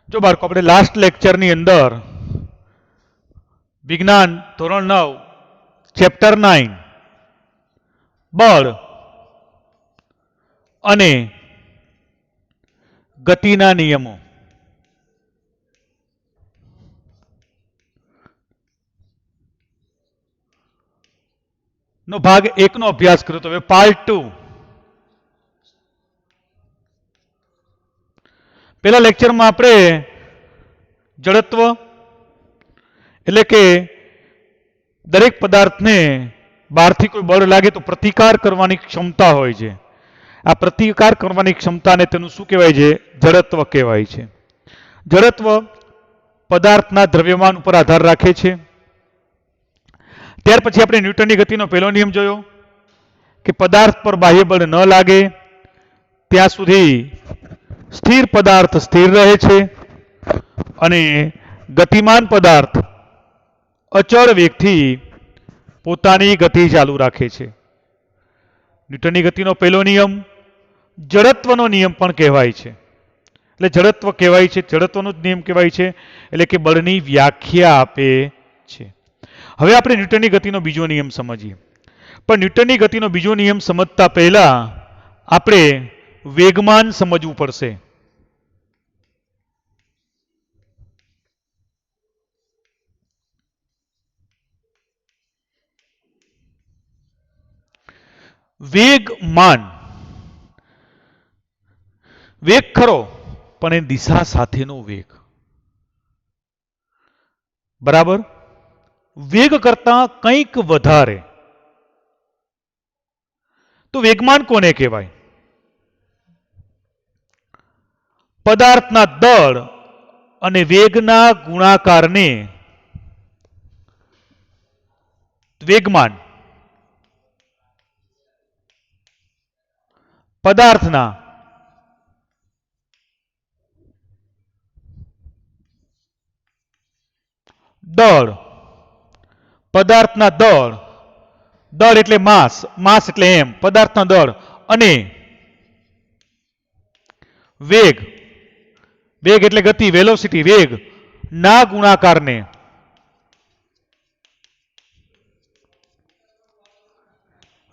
જો બાળકો આપણે લાસ્ટ લેક્ચરની અંદર વિજ્ઞાન ધોરણ 9 ચેપ્ટર 9 બળ અને ગતિના નિયમો નો ભાગ 1 નો અભ્યાસ કર્યો તો હવે પાર્ટ 2 પહેલા લેક્ચરમાં આપણે જડત્વ એટલે કે દરેક પદાર્થને બહારથી કોઈ બળ લાગે તો પ્રતિકાર કરવાની ક્ષમતા હોય છે. આ પ્રતિકાર કરવાની ક્ષમતાને તેનું શું કહેવાય છે? જડત્વ કહેવાય છે. જડત્વ પદાર્થના દ્રવ્યમાન ઉપર આધાર રાખે છે. ત્યાર પછી આપણે ન્યૂટનની ગતિનો પહેલો નિયમ જોયો કે પદાર્થ પર બાહ્ય બળ ન લાગે ત્યાં સુધી સ્થિર પદાર્થ સ્થિર રહે છે અને ગતિમાન પદાર્થ અચળ વેગથી પોતાની ગતિ ચાલુ રાખે છે. ન્યૂટનની ગતિનો પહેલો નિયમ જડત્વનો નિયમ પણ કહેવાય છે. એટલે જડત્વ કહેવાય છે, જડત્વનો જ નિયમ કહેવાય છે, એટલે કે બળની વ્યાખ્યા આપે છે. હવે આપણે ન્યૂટનની ગતિનો બીજો નિયમ સમજીએ. પણ ન્યૂટનની ગતિનો બીજો નિયમ સમજતા પહેલા આપણે વેગમાન સમજવું પડશે. વેગમાન વેગ ખરો પણ એ દિશા સાથેનો વેગ. બરાબર? વેગ કરતા કંઈક વધારે. તો વેગમાન કોને કહેવાય? પદાર્થના દળ અને વેગના ગુણાકારને વેગમાન. પદાર્થના દળ, પદાર્થના દળ, દળ એટલે માસ, માસ એટલે એમ, પદાર્થના દળ અને વેગ, વેગ એટલે ગતિ, વેલોસિટી, વેગ ના ગુણાકારને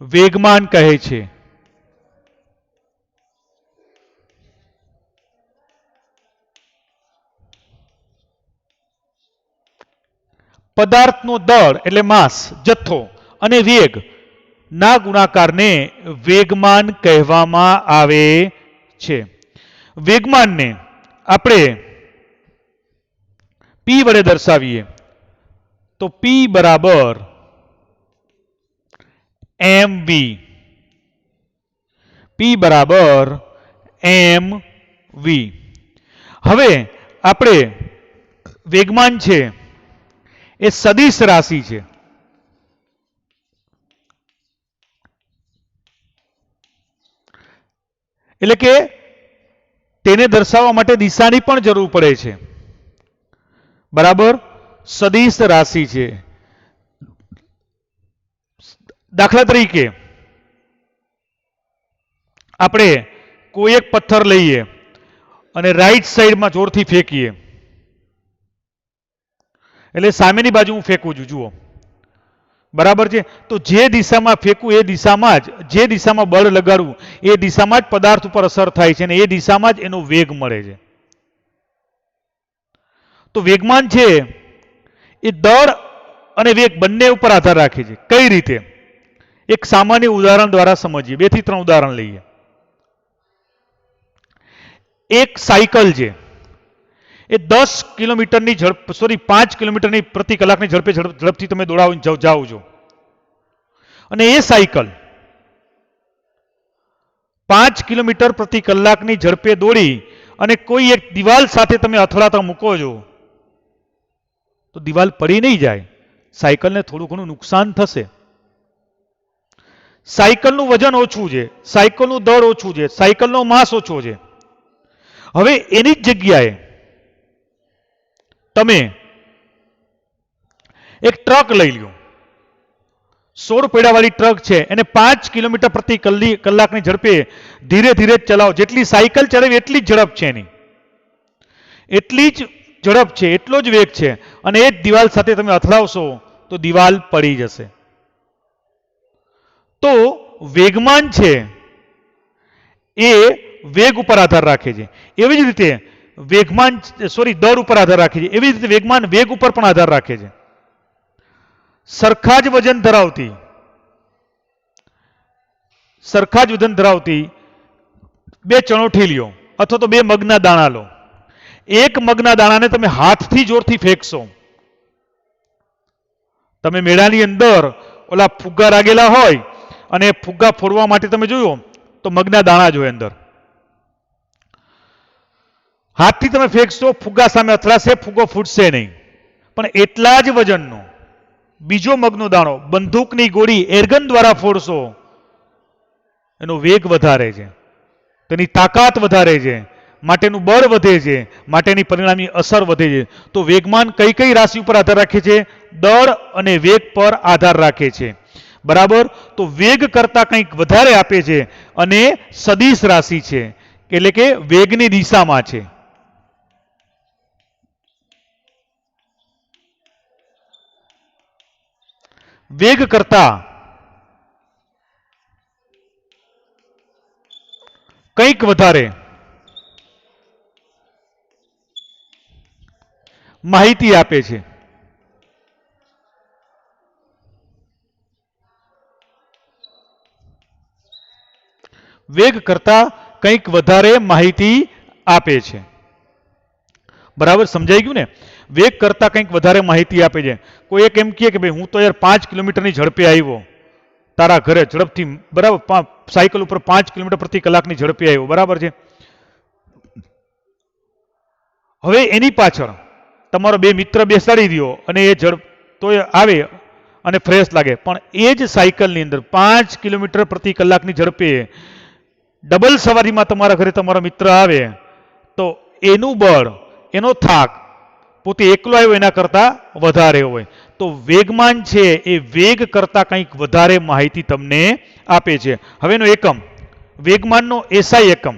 વેગમાન કહે છે. પદાર્થનો દળ એટલે માસ, જથ્થો અને વેગ ના ગુણાકારને વેગમાન કહેવામાં આવે છે. વેગમાનને આપણે P વડે દર્શાવીએ તો P બરાબર mv. P બરાબર mv. હવે આપણે વેગમાન છે એ સદિશ રાશિ છે. એટલે કે તેને દર્શાવવા માટે દિશાની પણ જરૂર પડે છે. બરાબર? સદિશ રાશિ છે. દાખલા તરીકે આપણે કોઈ એક પથ્થર લઈએ અને રાઈટ સાઈડમાં જોરથી ફેંકીએ, એટલે સામેની બાજુ હું ફેંકું છું, જુઓ. બરાબર છે? તો જે દિશામાં ફેંકું એ દિશામાં જ, જે દિશામાં બળ લગાડવું એ દિશામાં જ પદાર્થ ઉપર અસર થાય છે અને એ દિશામાં જ એનો વેગ મળે છે. તો વેગમાન છે એ દળ અને વેગ બંને ઉપર આધાર રાખે છે. કઈ રીતે? એક સામાન્ય ઉદાહરણ દ્વારા સમજીએ. 2 થી 3 ઉદાહરણ લઈએ. એક સાયકલ છે એ 10 કિલોમીટરની ઝડપ, સોરી 5 કિલોમીટરની પ્રતિ કલાકની ઝડપથી તમે દોડાવી જાઓ છો અને એ સાયકલ 5 કિલોમીટર પ્રતિ કલાકની ઝડપે દોડી અને કોઈ એક દિવાલ સાથે તમે અથડાતા મૂકો છો તો દિવાલ પડી નહીં જાય, સાયકલને થોડું ઘણું નુકસાન થશે. સાયકલનું વજન ઓછું છે, સાયકલનું દળ ઓછું છે, સાયકલનો માસ ઓછો છે. હવે એની જ જગ્યાએ તમે એક ટ્રક લઈ લો, 16 પૈડાવાળી ટ્રક છે, એને 5 કિલોમીટર પ્રતિ કલાકની ઝડપે ધીરે ધીરે ચલાવો. જેટલી સાયકલ ચલાવી એટલી જ ઝડપ છે એની. એટલી જ ઝડપ છે, એટલો જ વેગ છે, અને એ જ દિવાલ સાથે તમે અથડાવશો તો દિવાલ પડી જશે. તો વેગમાન છે એ વેગ ઉપર આધાર રાખે છે. એવી જ રીતે વેગમાન દળ ઉપર આધાર રાખે છે. એવી જ રીતે વેગમાન વેગ ઉપર પણ આધાર રાખે છે. સરખા જ વજન ધરાવતી બે ચણોઠી લ્યો અથવા તો બે મગના દાણા લો. એક મગના દાણાને તમે હાથથી જોરથી ફેંકશો, તમે મેળાની અંદર ઓલા ફુગ્ગા લાગેલા હોય અને ફુગ્ગા ફોડવા માટે તમે જોયો તો મગના દાણા જ હોય અંદર. હાથથી તમે ફેંકશો, ફુગ્ગા સામે અથડાશે, ફુગ્ગો ફૂટશે નહીં. પણ એટલા જ વજનનો બીજો મગનો દાણો બંદૂકની ગોળી એરગન દ્વારા ફોડશો, એનો વેગ વધારે છે, તેની તાકાત વધારે છે, માટેનું બળ વધે છે, માટેની પરિણામી અસર વધે છે. તો વેગમાન કઈ કઈ રાશિ ઉપર આધાર રાખે છે? દળ અને વેગ પર આધાર રાખે છે. બરાબર. તો વેગ કરતા કંઈક વધારે આપે છે અને સદિશ રાશિ છે, એટલે કે વેગની દિશામાં છે. વેગ કરતા કંઈક વધારે માહિતી આપે છે. વેગ કરતા કંઈક વધારે માહિતી આપે છે. બરાબર સમજાઈ ગયું ને? વેગ કરતા કંઈક વધારે માહિતી આપે છે. કોઈ એક એમ કહે કે ભાઈ હું તો યાર 5 કિલોમીટરની ઝડપે આવ્યો તારા ઘરે ઝડપથી, બરાબર, સાયકલ ઉપર 5 કિલોમીટર પ્રતિ કલાકની ઝડપે આવ્યો, બરાબર છે. હવે એની પાછળ તમારો બે મિત્ર બેસાડી દો અને એ તો આવે અને ફ્રેશ લાગે, પણ એ જ સાયકલની અંદર 5 કિલોમીટર પ્રતિ કલાકની ઝડપે ડબલ સવારીમાં તમારા ઘરે તમારો મિત્ર આવે તો એનું બળ, એનો થાક પોતે એકલો આવ્યો એના કરતા વધારે હોય. તો વેગમાન છે એ વેગ કરતા કંઈક વધારે માહિતી તમને આપે છે. હવેનો એકમ, વેગમાનનો એસઆઈ એકમ.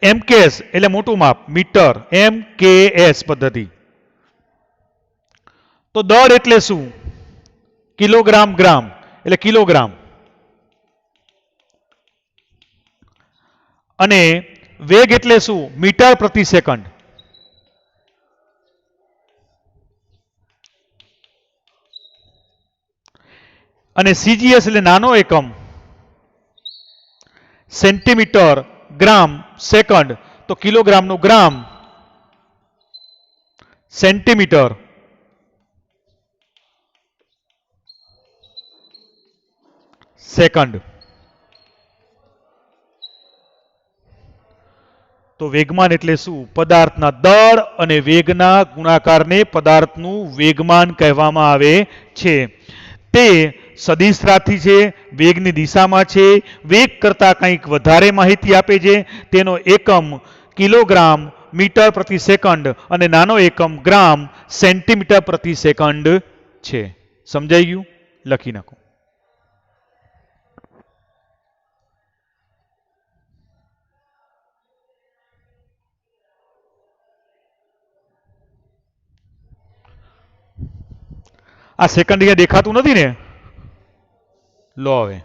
એમકેએસ એટલે મોટું માપ, મીટર, એમકેએસ પદ્ધતિ. તો દળ એટલે શું? કિલોગ્રામ ગ્રામ એટલે કિલોગ્રામ. અને વેગ એટલે શું? મીટર પ્રતિ સેકન્ડ. અને સીજીએસ એટલે નાનો એકમ, સેન્ટીમીટર, ગ્રામ, સેકન્ડ. તો કિલોગ્રામનું ગ્રામ, સેન્ટીમીટર, સેકન્ડ. તો વેગમાન એટલે શું? પદાર્થના દળ અને વેગના ગુણાકારને પદાર્થનું વેગમાન કહેવામાં આવે છે. તે સદિશ રાશિ છે, વેગની દિશામાં છે, વેગ કરતાં કંઈક વધારે માહિતી આપે છે. તેનો એકમ કિલોગ્રામ, મીટર પ્રતિ સેકન્ડ અને નાનો એકમ ગ્રામ, સેન્ટીમીટર પ્રતિ સેકન્ડ છે. સમજાઈ ગયું? લખી નાખો. આ સેકન્ડ અહીંયા દેખાતું નથી ને? લો હવે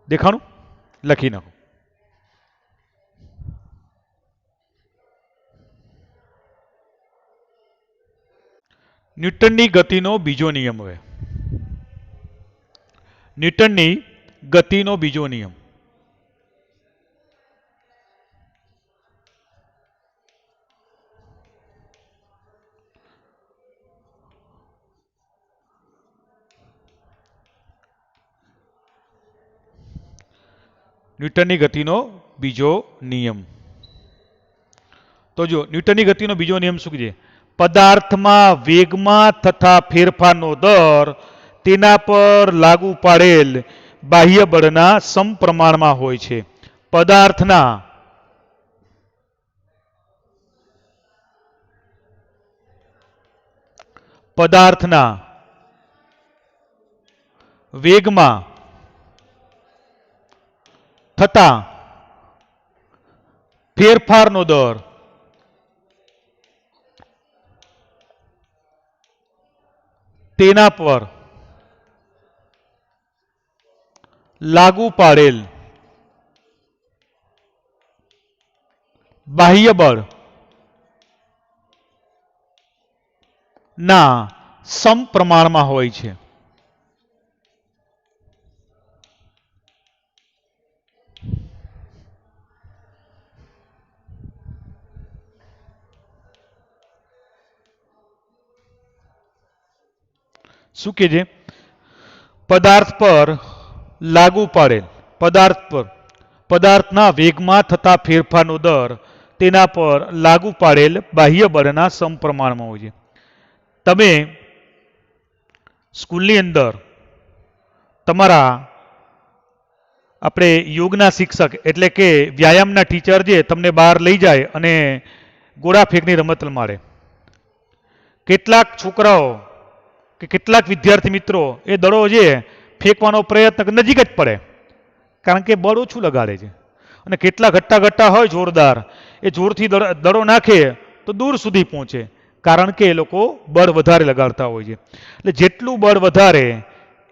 દેખાણું? લખી નાખો. ન્યૂટનની ગતિનો બીજો નિયમ. હવે ન્યૂટનની ગતિનો બીજો નિયમ. ન્યૂટનની ગતિનો બીજો નિયમ. તો જો ન્યૂટનની ગતિનો બીજો નિયમ શું છે? પદાર્થમાં વેગમાં થતા ફેરફારનો દર તેના પર લાગુ પાડેલ બાહ્ય બળના સમપ્રમાણમાં હોય છે. પદાર્થના વેગમાં થતા ફેરફારનો દર તેના પર લાગુ પાડેલ બાહ્ય બળ ના સમપ્રમાણમાં હોય છે. શું કે છે? પદાર્થ પર લાગુ પાડેલ પદાર્થના વેગમાં થતા ફેરફારનો દર તેના પર લાગુ પાડેલ બાહ્ય બળના સમપ્રમાણમાં હોય છે. તમે સ્કૂલની અંદર તમારા આપણે યોગના શિક્ષક એટલે કે વ્યાયામના ટીચર જે તમને બહાર લઈ જાય અને ગોળા ફેંકની રમત રમાડે. કેટલાક છોકરાઓ કે કેટલાક વિદ્યાર્થી મિત્રો એ દડો જે ફેંકવાનો પ્રયત્ન નજીક જ પડે કારણ કે બળ ઓછું લગાડે છે. અને કેટલા ઘટ્ટા હોય જોરદાર એ જોરથી દડો નાખે તો દૂર સુધી પહોંચે કારણ કે એ લોકો બળ વધારે લગાડતા હોય છે. એટલે જેટલું બળ વધારે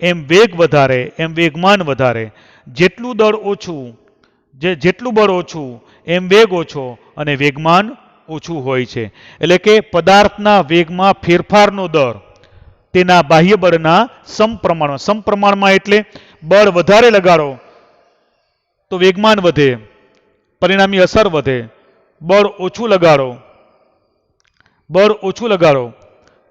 એમ વેગ વધારે એમ વેગમાન વધારે. જેટલું બળ ઓછું એમ વેગ ઓછો અને વેગમાન ઓછું હોય છે. એટલે કે પદાર્થના વેગમાં ફેરફારનો દર તેના બાહ્ય બળના સમપ્રમાણમાં એટલે બળ વધારે લગાડો તો વેગમાન વધે, પરિણામી અસર વધે. બળ ઓછું લગાડો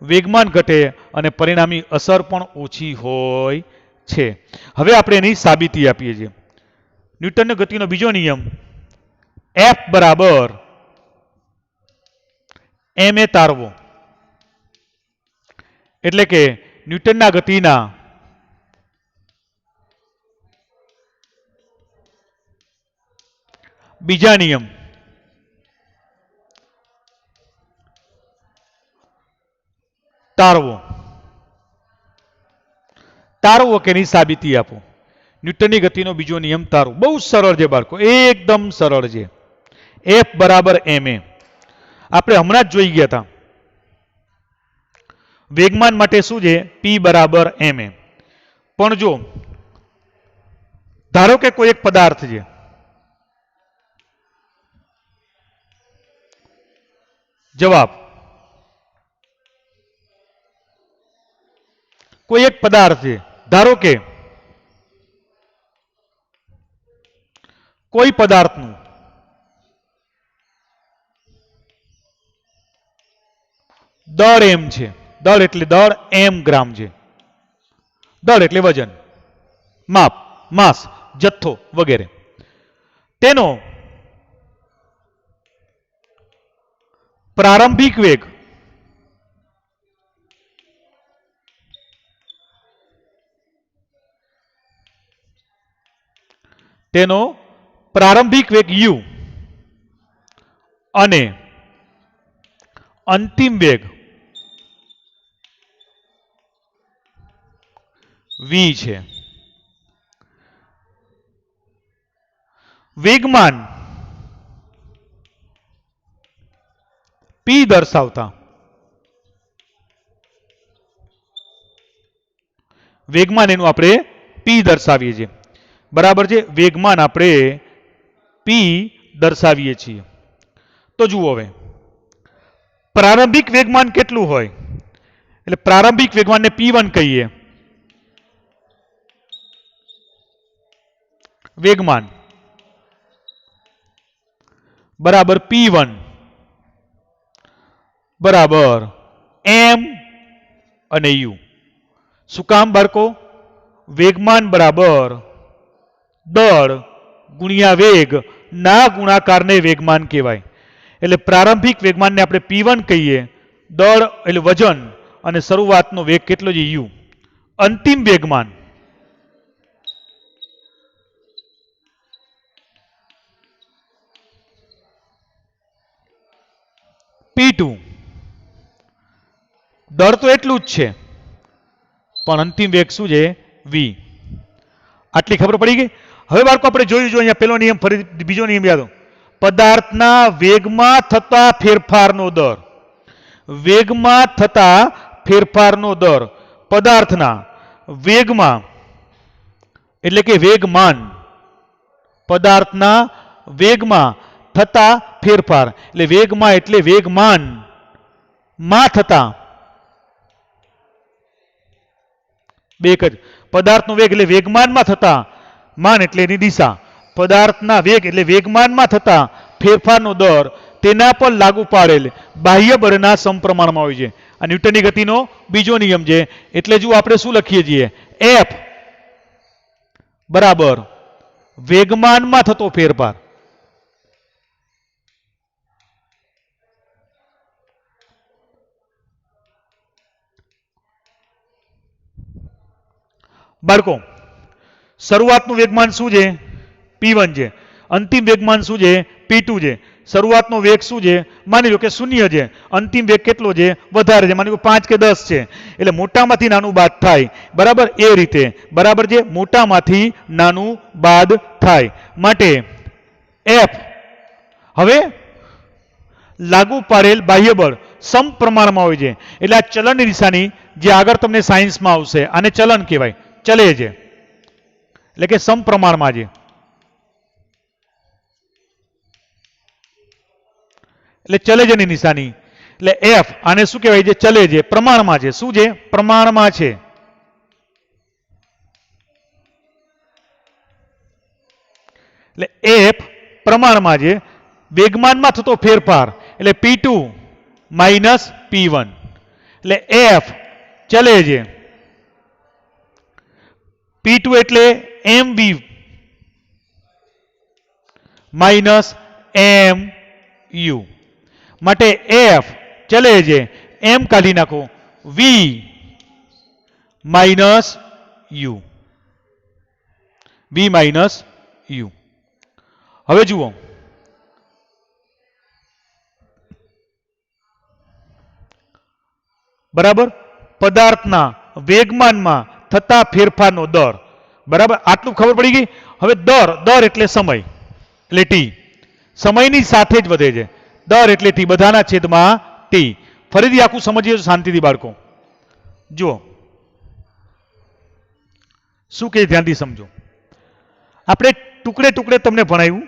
વેગમાન ઘટે અને પરિણામી અસર પણ ઓછી હોય છે. હવે આપણે એની સાબિતી આપીએ છીએ. ન્યૂટનનો ગતિનો બીજો નિયમ F બરાબર ma તારવો એટલે કે ન્યૂટનના ગતિના બીજા નિયમ તારવો કે એની સાબિતી આપો. ન્યૂટનની ગતિનો બીજો નિયમ તારવો. બહુ સરળ છે બાળકો, એકદમ સરળ છે. F બરાબર ma આપણે હમણાં જ જોઈ ગયા હતા. વેગમાન માટે શું છે? P બરાબર ma. પણ જો ધારો કે કોઈ એક પદાર્થ છે, જવાબ કોઈ એક પદાર્થ છે, ધારો કે કોઈ પદાર્થનું દળ એમ છે. દળ એટલે દળ એમ ગ્રામ છે. દળ એટલે વજન, માપ, માસ, જથ્થો વગેરે. તેનો પ્રારંભિક વેગ u અને અંતિમ વેગ v છે. વેગમાન P દર્શાવતા વેગમાન એનું આપણે P દર્શાવીએ છીએ. બરાબર છે? વેગમાન આપણે P દર્શાવીએ છીએ. તો જુઓ હવે પ્રારંભિક વેગમાન કેટલું હોય? એટલે પ્રારંભિક વેગમાનને P1 કહીએ. વેગમાન બરાબર P1 બરાબર m અને u. શું કામ બાળકો? વેગમાન બરાબર દળ ગુણ્યા વેગ ના ગુણાકારને વેગમાન કહેવાય. એટલે પ્રારંભિક વેગમાનને આપણે P1 કહીએ. દળ એટલે વજન અને શરૂઆતનો વેગ કેટલો છે? u. અંતિમ વેગમાન P2. દળ તો એટલું જ છે પણ અંતિમ વેગ શું છે? વી. આટલી ખબર પડી ગઈ. હવે બાળકો આપણે જોયું જો અહીંયા પેલો નિયમ ફરી બીજો નિયમ યાદ. પદાર્થના વેગમાં થતા ફેરફારનો દર. વેગમાં થતા ફેરફારનો દર પદાર્થના વેગમાં એટલે કે વેગમાન. પદાર્થના વેગમાં થતા ફેરફાર એટલે વેગમાં એટલે વેગમાન માં થતા બે જ. પદાર્થનો વેગ એટલે વેગમાનમાં થતા, માન એટલે એની દિશા. પદાર્થના વેગ એટલે વેગમાનમાં થતા ફેરફારનો દર તેના પર લાગુ પાડેલ બાહ્ય બળના સમપ્રમાણમાં હોય છે. આ ન્યૂટનની ગતિનો બીજો નિયમ છે. એટલે જો આપણે શું લખીએ છીએ, એફ બરાબર વેગમાનમાં થતો ફેરફાર. બાળકો શરૂઆતનું વેગમાન શું છે, p1 છે. અંતિમ વેગમાન શું છે, p2 છે. શરૂઆતનો વેગ શું છે, માની લો કે 0 છે. અંતિમ વેગ કેટલો છે, વધારે છે, માની લો 5 કે 10 છે. એટલે મોટામાંથી નાનું બાદ થાય, બરાબર એ રીતે, બરાબર છે. મોટામાંથી નાનું બાદ થાય માટે એફ હવે લાગુ પાડેલ બાહ્ય બળ સમપ્રમાણમાં હોય છે. એટલે આ ચલનની નિશાની જે આગળ તમને સાયન્સમાં આવશે આને ચલન કહેવાય, ચલે છે એટલે કે સમપ્રમાણમાં છે. એટલે ચલે છે ની નિશાની એટલે એફ આને શું કહેવાય છે, ચલે છે, પ્રમાણમાં છે. શું છે, પ્રમાણમાં છે. એટલે એફ પ્રમાણમાં છે. વેગમાનમાં થતો ફેરફાર એટલે p2 માઇનસ p1 એટલે એફ ચલે છે. p2 એટલે mv માઇનસ mu માટે એફ ચલે છે, એમ કાઢી નાખો, v minus u. v minus u. હવે જુઓ બરાબર પદાર્થના વેગમાનમાં થતા ફેરફારનો દર, બરાબર આટલું ખબર પડી ગઈ. હવે દર એટલે સમય એટલે ટી, સમયની સાથે જ વધે છે. દર એટલે ટી બધાના છેદમાં ટી. ફરીથી આખું સમજીએ શાંતિથી બાળકો. જુઓ શું કે ધ્યાનથી સમજો. આપણે ટુકડે ટુકડે તમને ભણાવ્યું.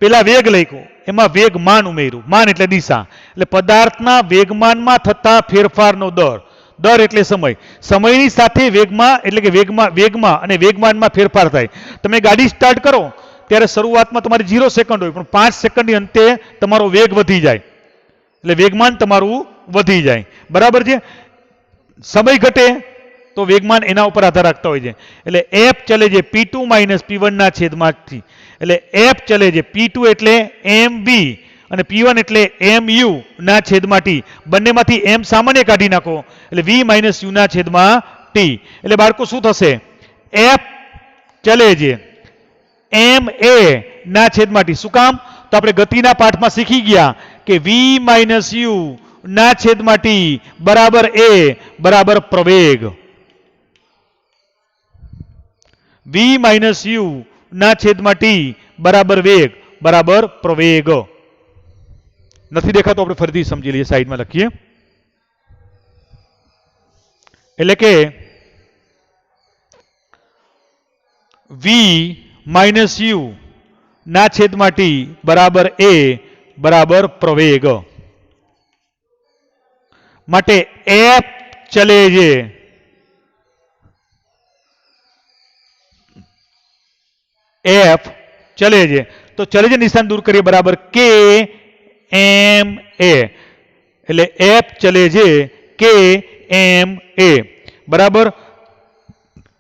પેલા વેગ લખ્યો, એમાં વેગમાન ઉમેર્યું, માન એટલે દિશા. એટલે પદાર્થના વેગમાનમાં થતા ફેરફારનો દર, દર એટલે સમય, સમયની સાથે વેગમાં એટલે કે વેગમાં અને વેગમાનમાં ફેરફાર થાય. તમે ગાડી સ્ટાર્ટ કરો ત્યારે શરૂઆતમાં તમારી 0 સેકન્ડ હોય, પણ 5 સેકન્ડની અંતે તમારો વેગ વધી જાય એટલે વેગમાન તમારું વધી જાય, બરાબર છે. સમય ઘટે તો વેગમાન એના ઉપર આધાર રાખતા હોય છે. એટલે એફ ચલે છે p2 માઇનસ p1 ના છેદમાંથી. એટલે એફ ચલે છે p2 એટલે mv અને p1 એટલે mu ના છેદમાં t. બંનેમાંથી m સામાન્ય કાઢી નાખો એટલે v માઇનસ u ના છેદમાં t. એટલે બાળકો શું થશે, એફ ચલે છે ma ના છેદમાં t. શું કામ, તો આપણે ગતિના પાઠમાં શીખી ગયા કે v માઇનસ u ના છેદમાં t બરાબર a બરાબર પ્રવેગ. v માઇનસ u ના છેદમાં t બરાબર વેગ બરાબર પ્રવેગ. નથી દેખાતો આપણે ફરીથી સમજી લઈએ, સાઈડમાં લખીએ. એટલે કે v માઇનસ u ના છેદમાં t બરાબર a બરાબર પ્રવેગ. માટે f ચલે છે એફ ચલે છે તો ચલે છે નિશાન દૂર કરીએ, બરાબર કે એમ એ. એટલે એફ ચલે છે કે એમ એ બરાબર.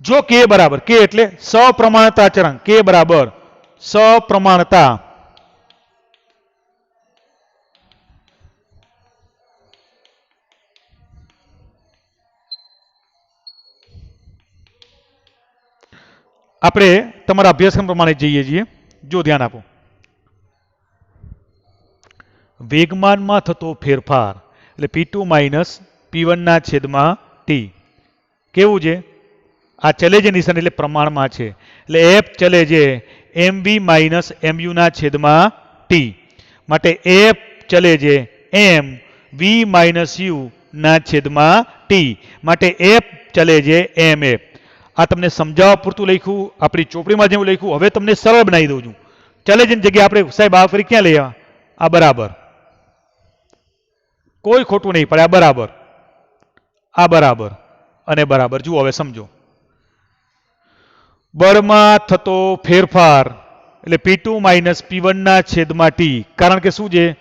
જો કે બરાબર કે એટલે સપ્રમાણતા અચળાંક, કે બરાબર સપ્રમાણતા આપણે તમારા અભ્યાસક્રમ પ્રમાણે જઈએ છીએ. જો ધ્યાન આપો, વેગમાનમાં થતો ફેરફાર એટલે p2 માઇનસ p1 ના છેદમાં t કેવું છે, આ ચલે જે નિશાની એટલે પ્રમાણમાં છે એટલે એફ ચલે જે mv માઇનસ mu ના છેદમાં t માટે એફ ચલે જે m v માઇનસ u ના છેદમાં t માટે એફ ચલે જે mf આ તમને સમજાવવા પૂરતું લખ્યું આપણી ચોપડીમાં જેવું લખ્યું હવે તમને સરળ બનાવી દઉં છું ચલે જેની જગ્યાએ આપણે સાહેબ આ ફરી ક્યાં લઈ આ બરાબર કોઈ ખોટું નહીં પડે આ બરાબર અને બરાબર જુઓ હવે સમજો બળમાં થતો ફેરફાર એટલે P2 માઇનસ P1 ના છેદમાં t કારણ કે શું છે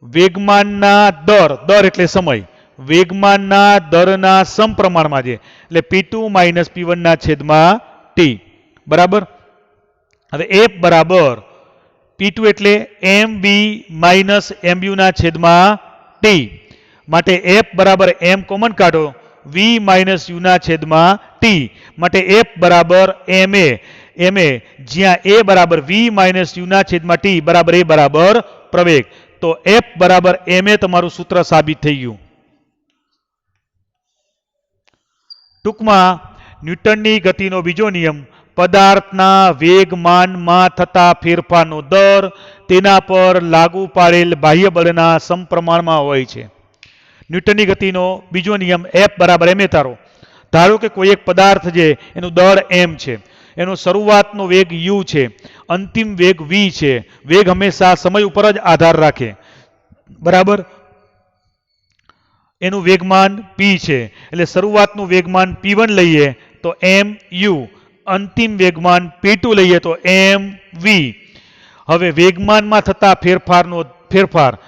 વેગમાનના દર એટલે સમય વેગમાનના દરના સમપ્રમાણમાં છે એટલે P2 માઇનસ P1 ના છેદમાં t બરાબર હવે F બરાબર P2 એટલે mv માઇનસ mu ના છેદમાં t માટે F બરાબર m કોમન કાઢો v માઇનસ u ના છેદમાં t માટે F બરાબર ma જ્યાં a બરાબર v માઇનસ u ના છેદમાં t બરાબર a બરાબર પ્રવેગ તો F બરાબર ma તમારું સૂત્ર સાબિત થઈ ગયું ટૂંકમાં ન્યૂટનની ગતિનો બીજો નિયમ પદાર્થના વેગમાનમાં થતા ફેરફારનો દર તેના પર લાગુ પાડેલ બાહ્ય બળના સમપ્રમાણમાં હોય છે ન્યૂટનની ગતિનો બીજો નિયમ F બરાબર ma ધારો કે કોઈ એક પદાર્થ છે એનું દળ m છે એનો શરૂઆતનો વેગ u છે અંતિમ વેગ v છે વેગ હંમેશા સમય ઉપર જ આધાર રાખે બરાબર એનું વેગમાન p છે એટલે શરૂઆતનું વેગમાન p1 લઈએ તો mu અંતિમ વેગમાન p2 લઈએ તો mv હવે વેગમાનમાં થતા ફેરફાર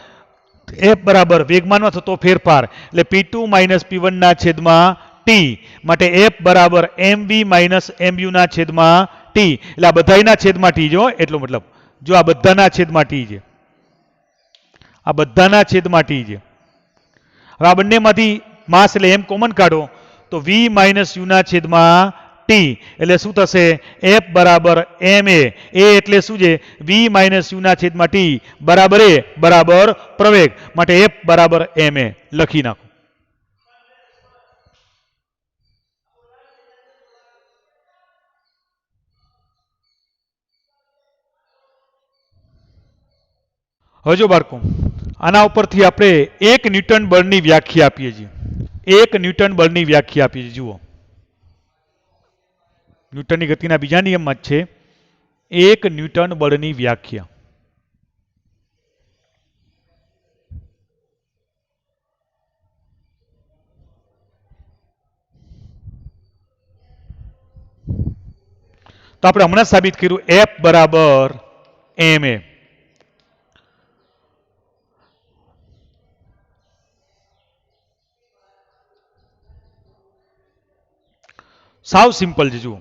F બરાબર વેગમાનમાં થતો ફેરફાર એટલે P2 માઇનસ P1 ના છેદમાં t માટે F બરાબર mv માઇનસ mu ના છેદમાં t એટલે આ બધાના છેદમાં t જો એટલો મતલબ જો આ બધાના છેદમાં t છે આ બધાના છેદમાં t છે હવે આ બંનેમાંથી માસ એટલે m કોમન કાઢો તો v માઇનસ u ના છેદમાં t એટલે શું થશે F બરાબર ma એટલે શું છે v માઇનસ u ના છેદમાં t બરાબર a બરાબર પ્રવેગ માટે F બરાબર ma લખી નાખો હવે જો બાળકો આના ઉપરથી આપણે એક ન્યૂટન બળની વ્યાખ્યા આપીએ છીએ એક ન્યૂટન બળની વ્યાખ્યા આપીએ છીએ જુઓ ન્યૂટનની ગતિના બીજા નિયમમાં જ છે એક ન્યૂટન બળની વ્યાખ્યા તો આપણે હમણાં સાબિત કર્યું F બરાબર ma સાવ સિમ્પલ છે જુઓ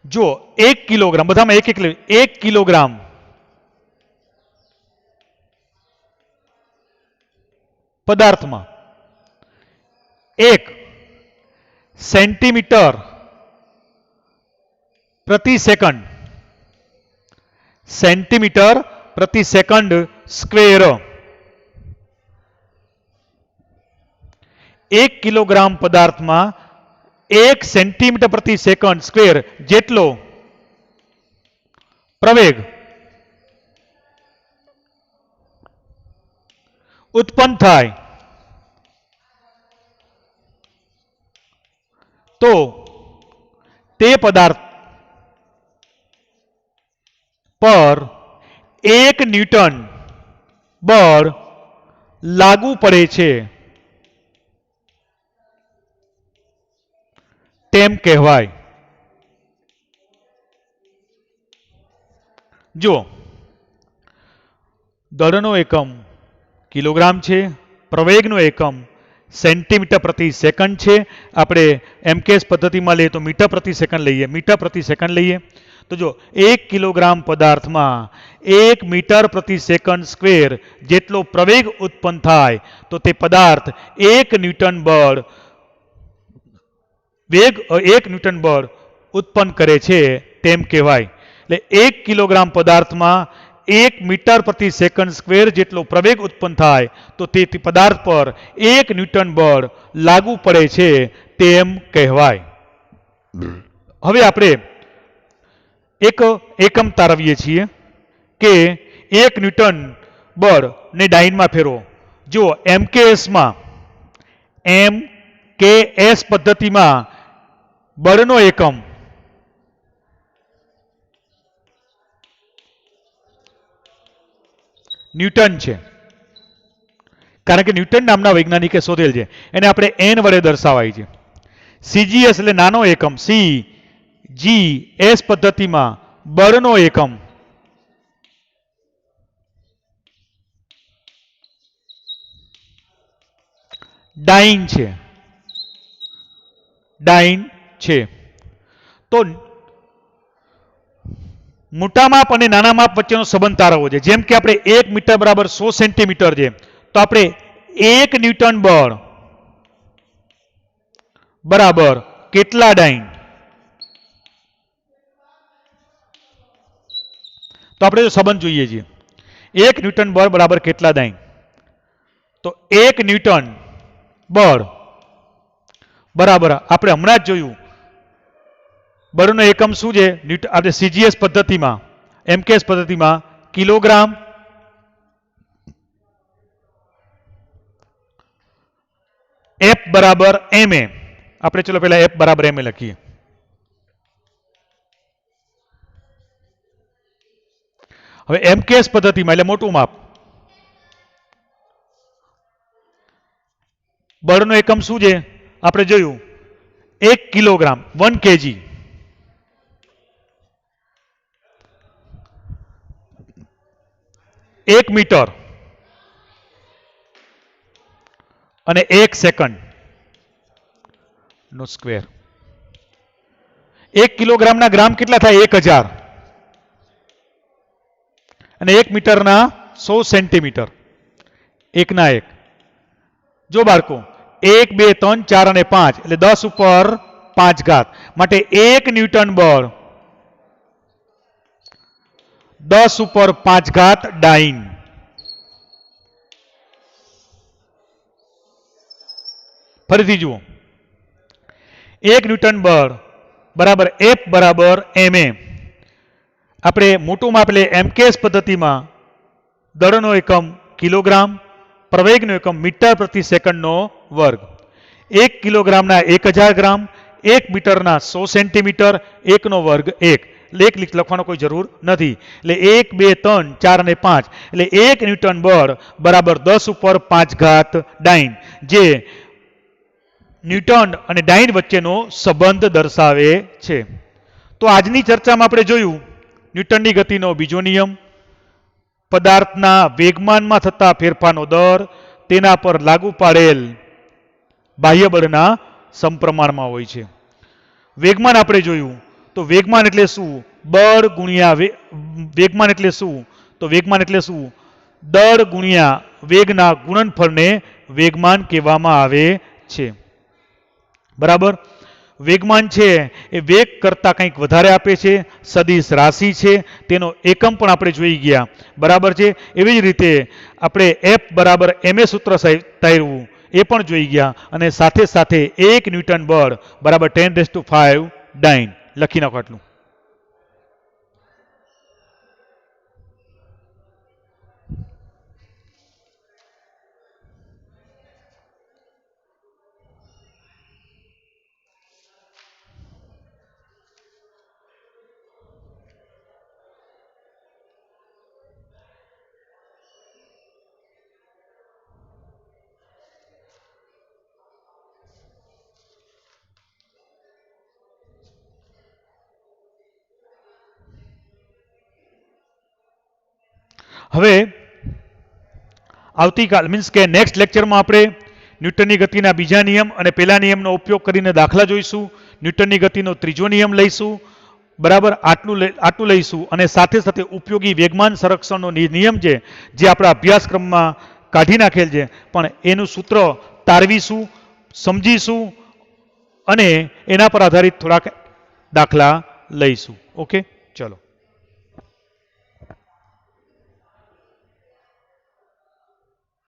જો 1 કિલોગ્રામ બધામાં એક કિલોગ્રામ પદાર્થમાં 1 સેન્ટીમીટર પ્રતિ સેકન્ડ સ્ક્વેર 1 કિલોગ્રામ પદાર્થમાં 1 સેન્ટીમીટર પ્રતિ સેકન્ડ સ્ક્વેર જેટલો પ્રવેગ ઉત્પન્ન થાય તો તે પદાર્થ પર 1 ન્યૂટન બળ લાગુ પડે છે તેમ કહેવાય જો દળનો એકમ કિલોગ્રામ છે પ્રવેગનો એકમ સેન્ટીમીટર પ્રતિ સેકન્ડ છે આપણે એમકેએસ પદ્ધતિમાં લઈએ તો મીટર પ્રતિ સેકન્ડ લઈએ તો જો 1 કિલોગ્રામ પદાર્થમાં 1 મીટર પ્રતિ સેકન્ડ સ્ક્વેર જેટલો પ્રવેગ ઉત્પન્ન થાય તો તે પદાર્થ 1 ન્યૂટન બળ ઉત્પન્ન કરે છે તેમ કહેવાય એટલે 1 કિલોગ્રામ પદાર્થમાં 1 મીટર પ્રતિ સેકન્ડ સ્ક્વેર જેટલો પ્રવેગ ઉત્પન્ન થાય તો તે પદાર્થ પર 1 ન્યૂટન બળ લાગુ પડે છે તેમ કહેવાય. હવે આપણે એક એકમ તારવીએ છીએ કે 1 ન્યૂટન બળ ને ડાઇનમાં ફેરવો. જો એમકેએસમાં એમકેએસ પદ્ધતિમાં બળનો એકમ ન્યૂટન છે, કારણ કે ન્યૂટન નામના વૈજ્ઞાનિકે શોધેલ છે. એને આપણે એન વડે દર્શાવાય છે. સીજીએસ એટલે નાનો એકમ, સીજીએસ પદ્ધતિમાં બળનો એકમ ડાઇન છે. ડાઇન છે. તો મોટા માપ અને નાના માપ વચ્ચેનો સંબંધ તારવવો છે. જેમ કે આપણે 1 મીટર બરાબર 100 સેન્ટીમીટર છે, તો આપણે 1 ન્યૂટન બળ બરાબર કેટલા ડાઇન? તો આપણે જો સંબંધ જોઈએ છીએ, 1 ન્યૂટન બળ બરાબર કેટલા ડાઇન? તો 1 ન્યૂટન બળ બરાબર આપણે હમણાં જ જોયું બળનો એકમ શું છે? આપણે સીજીએસ પદ્ધતિમાં એમકેએસ પદ્ધતિમાં કિલોગ્રામ એફ બરાબર એમએ. આપણે ચલો પહેલા એફ બરાબર એમએ લખીએ. હવે એમકેએસ પદ્ધતિમાં એટલે મોટું માપ બળનો એકમ શું છે? આપણે જોયું 1 કિલોગ્રામ 1 કેજી. એક મીટર અને 1 સેકન્ડ નો સ્ક્વેર. 1 કિલોગ્રામના ગ્રામ કેટલા થાય? 1000. અને 1 મીટરના 100 સેન્ટીમીટર. 1 ના 1. જો બાળકો 1 2 3 4 અને 5 એટલે 10 ઉપર 5 ઘાત માટે 1 ન્યૂટન બળ 10 ઉપર 5 ઘાત ડાઇન. ફરીથી જુઓ, 1 ન્યૂટન બળ બરાબર એફ બરાબર એમએ. આપણે મોટું માપ એટલે એમકેએસ પદ્ધતિમાં દળનો એકમ કિલોગ્રામ, પ્રવેગનો એકમ મીટર પ્રતિ સેકન્ડનો વર્ગ. 1 કિલોગ્રામના 1000 ગ્રામ, 1 મીટરના 100 સેન્ટીમીટર, 1 નો વર્ગ 1. એટલે 1 લખવાનો કોઈ જરૂર નથી. એટલે 1 2 3 4 અને 5 એટલે 1 ન્યૂટન બળ બરાબર 10 ઉપર 5 ઘાત ડાઇન, જે ન્યૂટન અને ડાઇન વચ્ચેનો સંબંધ દર્શાવે છે. તો આજની ચર્ચામાં આપણે જોયું ન્યૂટનની ગતિનો બીજો નિયમ, પદાર્થના વેગમાનમાં થતા ફેરફારનો દર તેના પર લાગુ પાડેલ બાહ્ય બળના સમપ્રમાણમાં હોય છે. વેગમાન આપણે જોયું, તો વેગમાન એટલે શું? બળ ગુણ્યા વેગમાન એટલે શું? તો વેગમાન એટલે શું? દળ ગુણ્યા વેગના ગુણનફળને વેગમાન કહેવામાં આવે છે. બરાબર? વેગમાન છે એ વેગ કરતા કંઈક વધારે આપે છે, સદિશ રાશિ છે, તેનો એકમ પણ આપણે જોઈ ગયા. બરાબર છે? એવી જ રીતે આપણે એફ બરાબર એમએ સૂત્ર તાર્યું એ પણ જોઈ ગયા, અને સાથે સાથે 1 ન્યૂટન બળ બરાબર 10⁵ ડાઇન. લખી નાખો આટલું. હવે આવતીકાલ મીન્સ કે નેક્સ્ટ લેક્ચરમાં આપણે ન્યૂટનની ગતિના બીજા નિયમ અને પહેલા નિયમનો ઉપયોગ કરીને દાખલા જોઈશું. ન્યૂટનની ગતિનો ત્રીજો નિયમ લઈશું. બરાબર? આટલું લઈશું, અને સાથે સાથે ઉપયોગી વેગમાન સંરક્ષણનો નિયમ છે જે આપણા અભ્યાસક્રમમાં કાઢી નાખેલ છે, પણ એનું સૂત્ર તારવીશું, સમજીશું અને એના પર આધારિત થોડાક દાખલા લઈશું. ઓકે, ચલો.